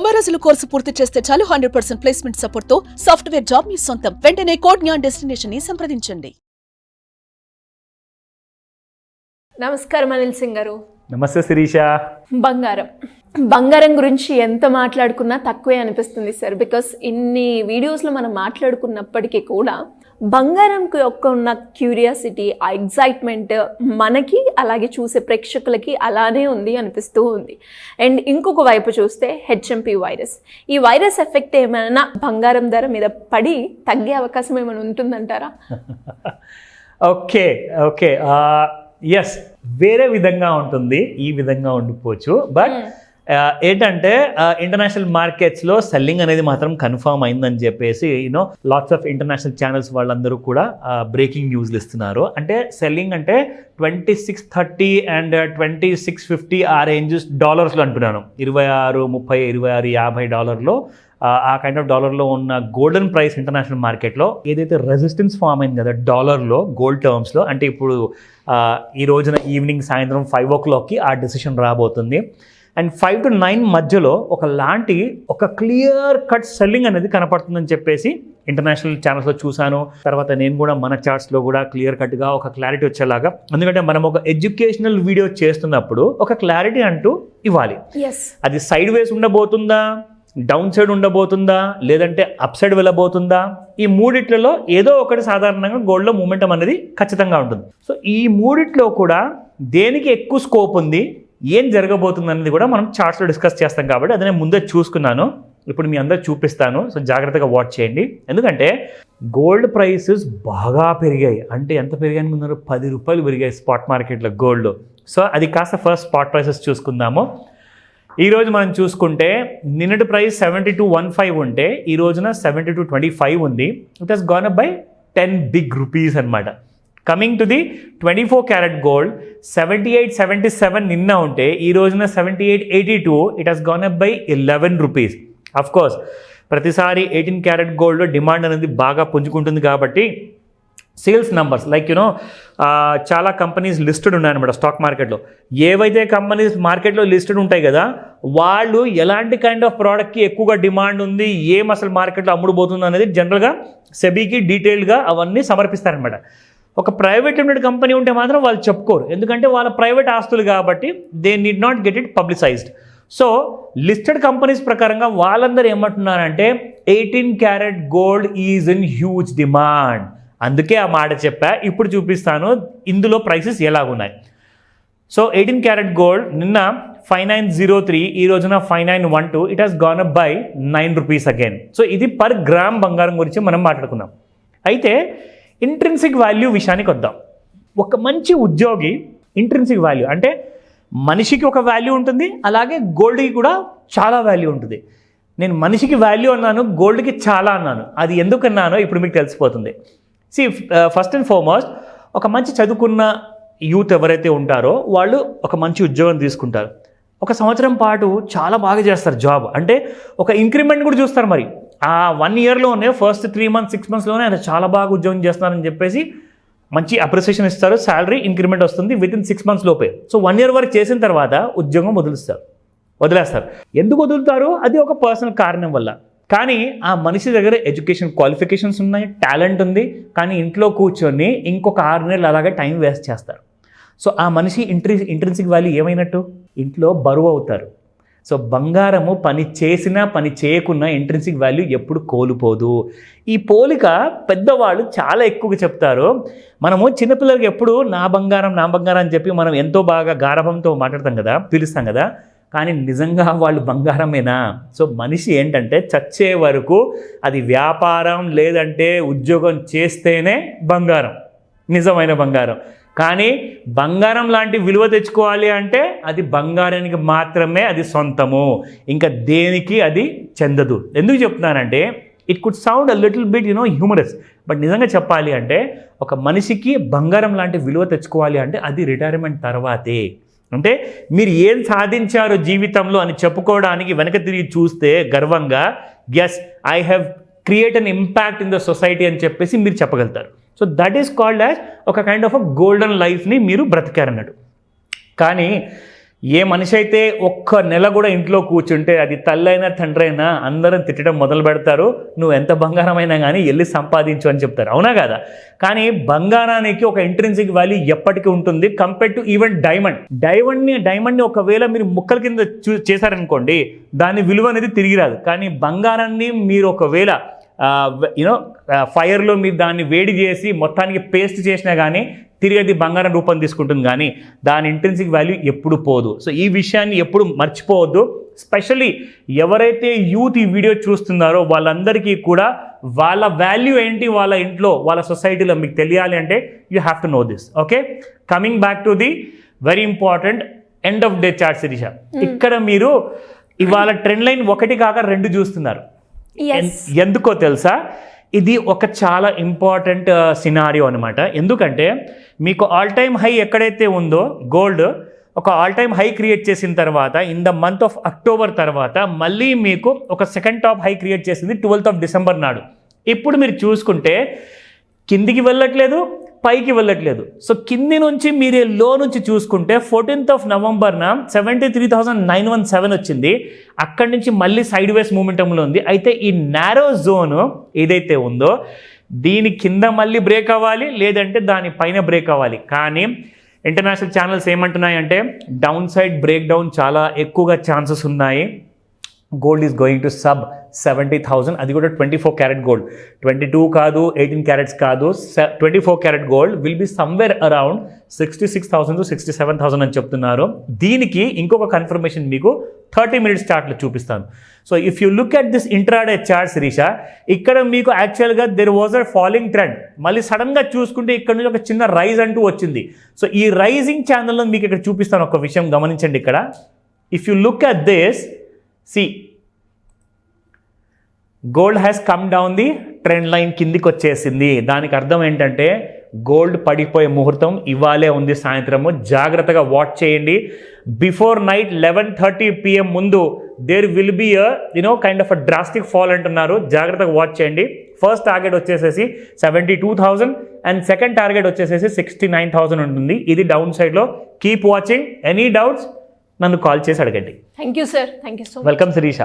90 రోజుల కోర్సు పూర్తి చేస్తే చాలు 100% ప్లేస్మెంట్ సపోర్ట్ తో సాఫ్ట్వేర్ జాబ్ మీ సొంతం. వెంటనే కోడ్ జ్ఞాన్ డెస్టినేషన్ ని సంప్రదించండి. నమస్కారం అనిల్ సింగ్ గారు. నమస్తే శిరీష. బంగారం గురించి ఎంత మాట్లాడుకున్నా తక్కువే అనిపిస్తుంది సార్. బికాస్ ఇన్ని వీడియోస్లో మనం మాట్లాడుకున్నప్పటికీ కూడా బంగారంకి యొక్క ఉన్న క్యూరియాసిటీ, ఆ ఎగ్జైట్మెంట్ మనకి అలాగే చూసే ప్రేక్షకులకి అలానే ఉంది అనిపిస్తూ ఉంది. అండ్ ఇంకొక వైపు చూస్తే హెచ్ఎంపీ వైరస్, ఈ వైరస్ ఎఫెక్ట్ ఏమైనా బంగారం ధర మీద పడి తగ్గే అవకాశం ఏమైనా ఉంటుందంటారా? ఓకే ఎస్, వేరే విధంగా ఉంటుంది, ఈ విధంగా ఉండిపోవచ్చు. బట్ ఏంటంటే ఇంటర్నేషనల్ మార్కెట్స్లో సెల్లింగ్ అనేది మాత్రం కన్ఫర్మ్ అయిందని చెప్పేసి లాట్స్ ఆఫ్ ఇంటర్నేషనల్ ఛానల్స్ వాళ్ళందరూ కూడా బ్రేకింగ్ న్యూస్లు ఇస్తున్నారు. అంటే సెల్లింగ్ అంటే 2630 అండ్ 2650 ఆ రేంజెస్ డాలర్స్లో అంటున్నాను. 26, 30, 26, 50 డాలర్లో ఆ కైండ్ ఆఫ్ డాలర్లో ఉన్న గోల్డెన్ ప్రైస్ ఇంటర్నేషనల్ మార్కెట్లో ఏదైతే రెసిస్టెన్స్ ఫామ్ అయింది కదా డాలర్లో గోల్డ్ టర్మ్స్లో, అంటే ఇప్పుడు ఈ రోజున ఈవినింగ్ సాయంత్రం 5 o'clockకి ఆ డెసిషన్ రాబోతుంది. అండ్ 5 to 9 మధ్యలో ఒక క్లియర్ కట్ సెల్లింగ్ అనేది కనపడుతుందని చెప్పేసి ఇంటర్నేషనల్ ఛానల్స్లో చూశాను. తర్వాత నేను కూడా మన చార్ట్స్లో కూడా క్లియర్ కట్గా ఒక క్లారిటీ వచ్చేలాగా, ఎందుకంటే మనం ఒక ఎడ్యుకేషనల్ వీడియో చేస్తున్నప్పుడు ఒక క్లారిటీ అంటూ ఇవ్వాలి. అది సైడ్ వేస్ ఉండబోతుందా, డౌన్ సైడ్ ఉండబోతుందా, లేదంటే అప్ సైడ్ వెళ్ళబోతుందా, ఈ మూడిట్లలో ఏదో ఒకటి సాధారణంగా గోల్డ్లో మూమెంటం అనేది ఖచ్చితంగా ఉంటుంది. సో ఈ మూడిట్లో కూడా దేనికి ఎక్కువ స్కోప్ ఉంది, ఏం జరగబోతుంది అనేది కూడా మనం చార్ట్స్లో డిస్కస్ చేస్తాం. కాబట్టి అది నేను ముందే చూసుకున్నాను, ఇప్పుడు మీ అందరూ చూపిస్తాను. సో జాగ్రత్తగా వాచ్ చేయండి. ఎందుకంటే గోల్డ్ ప్రైసెస్ బాగా పెరిగాయి. అంటే ఎంత పెరిగాయి అనుకున్నారు? 10 రూపాయలు పెరిగాయి స్పాట్ మార్కెట్లో గోల్డ్. సో అది కాస్త ఫస్ట్ స్పాట్ ప్రైసెస్ చూసుకుందాము. ఈరోజు మనం చూసుకుంటే నిన్నటి ప్రైస్ 7215 ఉంటే ఈ రోజున 7225 ఉంది. It has gone up by 10 big rupees అనమాట. Coming to the 24 carat gold 7877 నిన్న ఉంటే ఈ రోజున 7882. It has gone up by 11 rupees. Of course ప్రతిసారి 18 క్యారెట్ గోల్డ్లో డిమాండ్ అనేది బాగా పుంజుకుంటుంది కాబట్టి సేల్స్ నంబర్స్ లైక్ చాలా కంపెనీస్ లిస్టెడ్ ఉన్నాయన్నమాట స్టాక్ మార్కెట్లో. ఏవైతే కంపెనీస్ మార్కెట్లో లిస్టెడ్ ఉంటాయి కదా, వాళ్ళు ఎలాంటి కైండ్ ఆఫ్ ప్రోడక్ట్కి ఎక్కువగా డిమాండ్ ఉంది, ఏం అసలు మార్కెట్లో అమ్ముడుపోతుంది అనేది జనరల్గా సెబీకి డీటెయిల్డ్గా అవన్నీ సమర్పిస్తారనమాట. ఒక ప్రైవేట్ లిమిటెడ్ కంపెనీ ఉంటే మాత్రం వాళ్ళు చెప్పుకోరు, ఎందుకంటే వాళ్ళ ప్రైవేట్ ఆస్తులు కాబట్టి they need not get it publicised. So listed companies ప్రకారంగా వాళ్ళందరూ ఏమంటున్నారంటే 18 carat gold is in huge demand. అందుకే ఆ మాట చెప్పా. ఇప్పుడు చూపిస్తాను ఇందులో ప్రైసెస్ ఎలాగున్నాయి. సో 18 క్యారెట్ గోల్డ్ నిన్న 5903, ఈ రోజున 5912. It has gone up by 9 rupees again. So ఇది పర్ గ్రామ్ బంగారం గురించి మనం మాట్లాడుకున్నాం. అయితే ఇంట్రిన్సిక్ వాల్యూ విషయానికి వద్దాం. ఒక మంచి ఉద్యోగి ఇంట్రిన్సిక్ వాల్యూ అంటే మనిషికి ఒక వాల్యూ ఉంటుంది, అలాగే గోల్డ్కి కూడా చాలా వాల్యూ ఉంటుంది. నేను మనిషికి వాల్యూ అన్నాను, గోల్డ్కి చాలా అన్నాను. అది ఎందుకు అన్నానో ఇప్పుడు మీకు తెలిసిపోతుంది. ఫస్ట్ అండ్ ఫార్మోస్ట్ ఒక మంచి చదువుకున్న యూత్ ఎవరైతే ఉంటారో వాళ్ళు ఒక మంచి ఉద్యోగం తీసుకుంటారు. ఒక సంవత్సరం పాటు చాలా బాగా చేస్తారు జాబ్, అంటే ఒక ఇంక్రిమెంట్ కూడా చూస్తారు. మరి ఆ 1 yearలోనే ఫస్ట్ 3 months 6 monthsలోనే ఆయన చాలా బాగా ఉద్యోగం చేస్తున్నారని చెప్పేసి మంచి అప్రిసియేషన్ ఇస్తారు, శాలరీ ఇంక్రిమెంట్ వస్తుంది వితిన్ 6 months లోపే. సో 1 year వరకు చేసిన తర్వాత ఉద్యోగం వదిలేస్తారు. ఎందుకు వదులుతారు? అది ఒక పర్సనల్ కారణం వల్ల. కానీ ఆ మనిషి దగ్గర ఎడ్యుకేషన్ క్వాలిఫికేషన్స్ ఉన్నాయి, టాలెంట్ ఉంది, కానీ ఇంట్లో కూర్చొని ఇంకొక 6 నెలలు అలాగే టైం వేస్ట్ చేస్తారు. సో ఆ మనిషి ఇంట్రిన్సిక్ వాల్యూ ఏమైనట్టు? ఇంట్లో బరువు అవుతారు. సో బంగారము పని చేసినా పని చేయకున్నా ఇంట్రిన్సిక్ వాల్యూ ఎప్పుడు కోల్పోదు. ఈ పోలిక పెద్దవాళ్ళు చాలా ఎక్కువగా చెప్తారు. మనము చిన్నపిల్లలకి ఎప్పుడు నా బంగారం అని చెప్పి మనం ఎంతో బాగా గారభంతో మాట్లాడతాం కదా, పిలుస్తాం కదా, కానీ నిజంగా వాళ్ళు బంగారమేనా? సో మనిషి ఏంటంటే చచ్చే వరకు అది వ్యాపారం లేదంటే ఉద్యోగం చేస్తేనే బంగారం, నిజమైన బంగారం. కానీ బంగారం లాంటి విలువ తెచ్చుకోవాలి అంటే అది బంగారానికి మాత్రమే అది సొంతము, ఇంకా దేనికి అది చెందదు. ఎందుకు చెప్తున్నానంటే it could sound a little bit humorous, but నిజంగా చెప్పాలి అంటే ఒక మనిషికి బంగారం లాంటి విలువ తెచ్చుకోవాలి అంటే అది రిటైర్మెంట్ తర్వాతే. అంటే మీరు ఏం సాధించారో జీవితంలో అని చెప్పుకోవడానికి వెనక తిరిగి చూస్తే గర్వంగా yes I have create an impact in the society అని చెప్పేసి మీరు చెప్పగలుగుతారు. So that is called as ఒక కైండ్ ఆఫ్ అ గోల్డెన్ లైఫ్ని మీరు బ్రతికారన్నట్టు. కానీ ఏ మనిషి అయితే ఒక్క నెల కూడా ఇంట్లో కూర్చుంటే అది తల్లైనా తండ్రి అయినా అందరం తిట్టడం మొదలు పెడతారు, నువ్వు ఎంత బంగారం అయినా కానీ వెళ్ళి సంపాదించు అని చెప్తారు, అవునా కదా? కానీ బంగారానికి ఒక ఇంట్రిన్సిక్ వాల్యూ ఎప్పటికీ ఉంటుంది కంపేర్ టు ఈవెన్ డైమండ్ని ఒకవేళ మీరు ముక్కల కింద చేశారనుకోండి దాని విలువ అనేది తిరిగి రాదు. కానీ బంగారాన్ని మీరు ఒకవేళ ఫైర్లో మీరు దాన్ని వేడి చేసి మొత్తానికి పేస్ట్ చేసినా కానీ తిరిగి అది బంగారం రూపం తీసుకుంటుంది, కానీ దాని ఇంట్రిన్సిక్ వాల్యూ ఎప్పుడు పోదు. సో ఈ విషయాన్ని ఎప్పుడు మర్చిపోవద్దు. స్పెషల్లీ ఎవరైతే యూత్ ఈ వీడియో చూస్తున్నారో వాళ్ళందరికీ కూడా వాళ్ళ వాల్యూ ఏంటి వాళ్ళ ఇంట్లో వాళ్ళ సొసైటీలో మీకు తెలియాలి అంటే you have to know this. Okay, coming back to the very important end of day chart Shirisha. ఇక్కడ మీరు ఇవాళ ట్రెండ్ లైన్ 1 కాక 2 చూస్తున్నారు. ఎందుకో తెలుసా? ఇది ఒక చాలా ఇంపార్టెంట్ సినారియో అనమాట. ఎందుకంటే మీకు ఆల్ టైమ్ హై ఎక్కడైతే ఉందో గోల్డ్ ఒక ఆల్ టైమ్ హై క్రియేట్ చేసిన తర్వాత in the month of October తర్వాత మళ్ళీ మీకు ఒక సెకండ్ టాప్ హై క్రియేట్ చేసింది 12th of December నాడు. ఇప్పుడు మీరు చూసుకుంటే కిందికి వెళ్ళట్లేదు, పైకి వెళ్ళట్లేదు. సో కింది నుంచి మీరు లో నుంచి చూసుకుంటే 14th of November 73,917 వచ్చింది. అక్కడి నుంచి మళ్ళీ సైడ్ వేస్ మూమెంటంలో ఉంది. అయితే ఈ నారో జోన్ ఏదైతే ఉందో దీని కింద మళ్ళీ బ్రేక్ అవ్వాలి, లేదంటే దాని పైన బ్రేక్ అవ్వాలి. కానీ ఇంటర్నేషనల్ ఛానల్స్ ఏమంటున్నాయంటే డౌన్ సైడ్ బ్రేక్ డౌన్ చాలా ఎక్కువగా ఛాన్సెస్ ఉన్నాయి. Gold is going to sub 70,000, అది కూడా 24 క్యారెట్ గోల్డ్, 22 కాదు, 18 క్యారెట్స్ కాదు, 24 carat gold will be somewhere around 66,000 to 67,000 అని చెప్తున్నారు. దీనికి ఇంకొక కన్ఫర్మేషన్ మీకు 30 minutes చార్ట్లో చూపిస్తాను. So if you look at this intraday chart Shirisha, ఇక్కడ మీకు యాక్చువల్గా there was a falling trend, మళ్ళీ సడన్గా చూసుకుంటే ఇక్కడ నుంచి ఒక చిన్న రైజ్ అంటూ వచ్చింది. సో ఈ రైజింగ్ ఛానల్లో మీకు ఇక్కడ చూపిస్తాను. ఒక విషయం గమనించండి. ఇక్కడ if you look at this, see, gold has come down the trend line, కిందికి వచ్చేసింది. దానికి అర్థం ఏంటంటే గోల్డ్ పడిపోయే ముహూర్తం ఇవాళే ఉంది సాయంత్రము. జాగ్రత్తగా వాచ్ చేయండి. బిఫోర్ నైట్ 11:30 PM ముందు there will be kind of a drastic fall అంటున్నారు. జాగ్రత్తగా వాచ్ చేయండి. ఫస్ట్ టార్గెట్ వచ్చేసేసి 72,000 అండ్ సెకండ్ టార్గెట్ వచ్చేసేసి 69,000 ఉంటుంది. ఇది డౌన్ సైడ్లో. Keep watching. ఎనీ డౌట్స్ నన్ను కాల్ చేసి అడగండి. Thank you sir. Thank you so much. Welcome Sirisha.